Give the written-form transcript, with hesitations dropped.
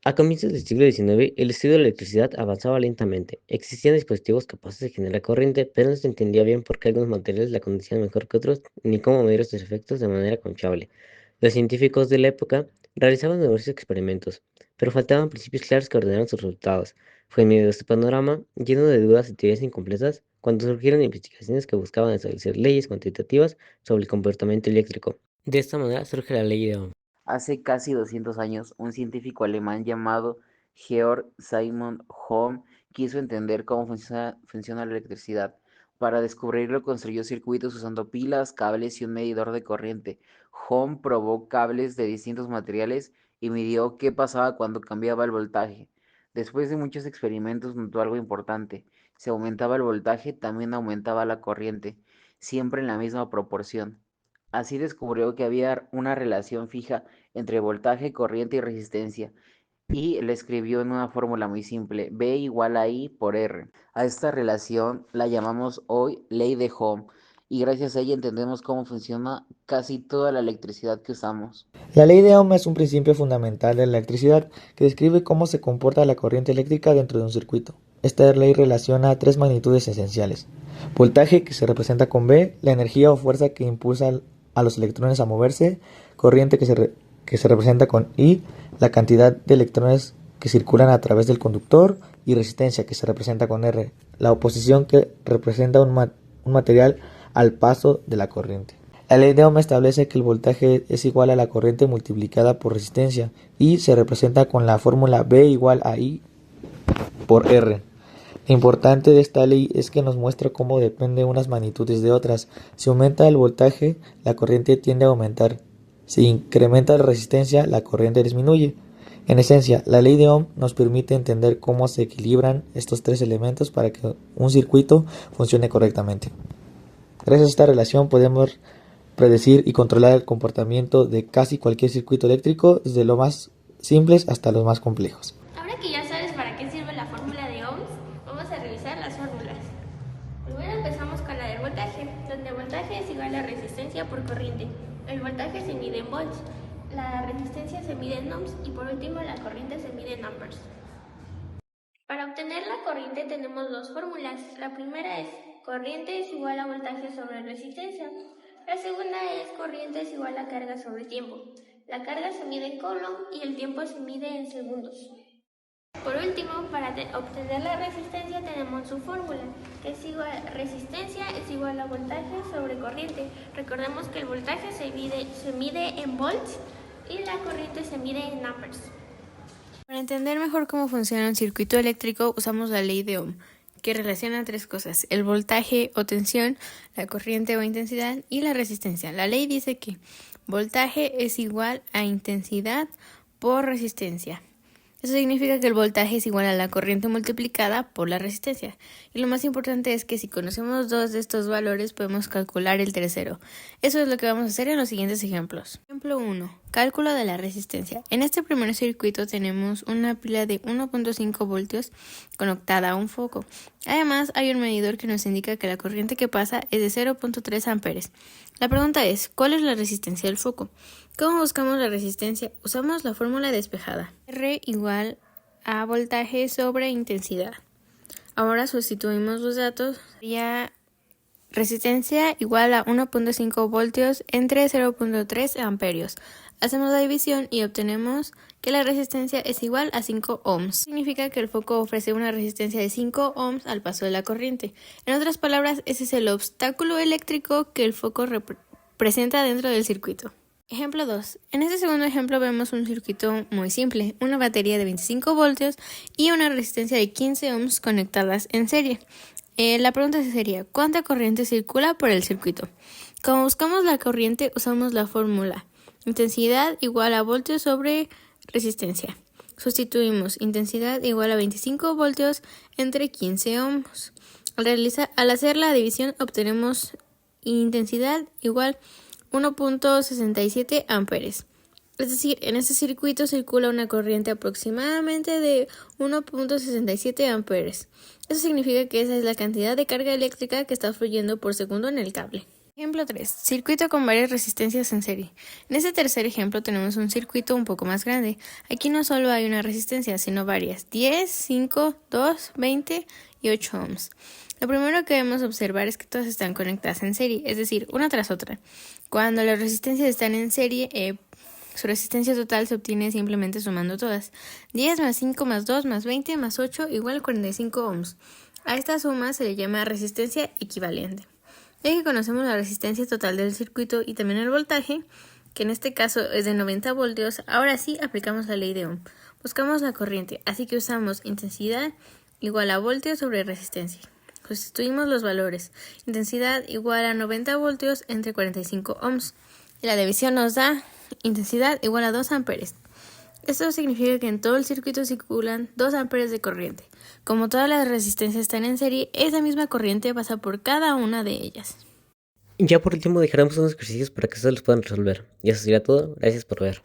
A comienzos del siglo XIX, el estudio de la electricidad avanzaba lentamente. Existían dispositivos capaces de generar corriente, pero no se entendía bien por qué algunos materiales la conducían mejor que otros, ni cómo medir estos efectos de manera confiable. Los científicos de la época realizaban numerosos experimentos, pero faltaban principios claros que ordenaran sus resultados. Fue en medio de este panorama, lleno de dudas y teorías incompletas, cuando surgieron investigaciones que buscaban establecer leyes cuantitativas sobre el comportamiento eléctrico. De esta manera surge la ley de Ohm. Hace casi 200 años, un científico alemán llamado Georg Simon Ohm quiso entender cómo funciona la electricidad. Para descubrirlo, construyó circuitos usando pilas, cables y un medidor de corriente. Ohm probó cables de distintos materiales y midió qué pasaba cuando cambiaba el voltaje. Después de muchos experimentos, notó algo importante. Si aumentaba el voltaje, también aumentaba la corriente, siempre en la misma proporción. Así descubrió que había una relación fija entre voltaje, corriente y resistencia, y le escribió en una fórmula muy simple: V igual a I por R. A esta relación la llamamos hoy ley de Ohm, y gracias a ella entendemos cómo funciona casi toda la electricidad que usamos. La ley de Ohm es un principio fundamental de la electricidad que describe cómo se comporta la corriente eléctrica dentro de un circuito. Esta ley relaciona tres magnitudes esenciales: voltaje, que se representa con V, la energía o fuerza que impulsa a los electrones a moverse; corriente, que se representa con I, la cantidad de electrones que circulan a través del conductor; y resistencia, que se representa con R, la oposición que representa un material al paso de la corriente. La ley de Ohm establece que el voltaje es igual a la corriente multiplicada por resistencia, y se representa con la fórmula V igual a I por R. Lo importante de esta ley es que nos muestra cómo depende unas magnitudes de otras. Si aumenta el voltaje, la corriente tiende a aumentar. Si incrementa la resistencia, la corriente disminuye. En esencia, la ley de Ohm nos permite entender cómo se equilibran estos tres elementos para que un circuito funcione correctamente. Gracias a esta relación podemos predecir y controlar el comportamiento de casi cualquier circuito eléctrico, desde los más simples hasta los más complejos. Ahora que ya sabes para qué sirve la fórmula de ohms, vamos a revisar las fórmulas. Primero empezamos con la del voltaje, donde el voltaje es igual a resistencia por corriente. El voltaje se mide en volts, la resistencia se mide en ohms y por último la corriente se mide en amperes. Para obtener la corriente tenemos dos fórmulas. La primera es corriente es igual a voltaje sobre resistencia. La segunda es corriente es igual a carga sobre tiempo. La carga se mide en coulomb y el tiempo se mide en segundos. Por último, para obtener la resistencia tenemos su fórmula, que es igual, resistencia es igual a voltaje sobre corriente. Recordemos que el voltaje se mide en volts y la corriente se mide en amperes. Para entender mejor cómo funciona un circuito eléctrico, usamos la ley de Ohm, que relaciona tres cosas: el voltaje o tensión, la corriente o intensidad y la resistencia. La ley dice que voltaje es igual a intensidad por resistencia. Eso significa que el voltaje es igual a la corriente multiplicada por la resistencia. Y lo más importante es que si conocemos dos de estos valores podemos calcular el tercero. Eso es lo que vamos a hacer en los siguientes ejemplos. Ejemplo 1. Cálculo de la resistencia. En este primer circuito tenemos una pila de 1.5 voltios conectada a un foco. Además, hay un medidor que nos indica que la corriente que pasa es de 0.3 amperes. La pregunta es, ¿cuál es la resistencia del foco? ¿Cómo buscamos la resistencia? Usamos la fórmula despejada. R igual a voltaje sobre intensidad. Ahora sustituimos los datos. Sería resistencia igual a 1.5 voltios entre 0.3 amperios. Hacemos la división y obtenemos que la resistencia es igual a 5 ohms. Significa que el foco ofrece una resistencia de 5 ohms al paso de la corriente. En otras palabras, ese es el obstáculo eléctrico que el foco presenta dentro del circuito. Ejemplo 2. En este segundo ejemplo vemos un circuito muy simple, una batería de 25 voltios y una resistencia de 15 ohms conectadas en serie. La pregunta sería, ¿cuánta corriente circula por el circuito? Como buscamos la corriente, usamos la fórmula intensidad igual a voltios sobre resistencia. Sustituimos intensidad igual a 25 voltios entre 15 ohms. Al hacer la división obtenemos intensidad igual 1.67 amperes. Es decir, en este circuito circula una corriente aproximadamente de 1.67 amperes. Eso significa que esa es la cantidad de carga eléctrica que está fluyendo por segundo en el cable. Ejemplo 3. Circuito con varias resistencias en serie. En este tercer ejemplo tenemos un circuito un poco más grande. Aquí no solo hay una resistencia, sino varias. 10, 5, 2, 20 y 8 ohms. Lo primero que debemos observar es que todas están conectadas en serie, es decir, una tras otra. Cuando las resistencias están en serie, su resistencia total se obtiene simplemente sumando todas. 10 más 5 más 2 más 20 más 8 igual a 45 ohms. A esta suma se le llama resistencia equivalente. Ya que conocemos la resistencia total del circuito y también el voltaje, que en este caso es de 90 voltios, ahora sí aplicamos la ley de Ohm. Buscamos la corriente, así que usamos intensidad igual a voltios sobre resistencia. Sustituimos los valores. Intensidad igual a 90 voltios entre 45 ohms. Y la división nos da intensidad igual a 2 amperes. Esto significa que en todo el circuito circulan 2 amperes de corriente. Como todas las resistencias están en serie, esa misma corriente pasa por cada una de ellas. Ya por último dejaremos unos ejercicios para que ustedes los puedan resolver. Y eso sería todo. Gracias por ver.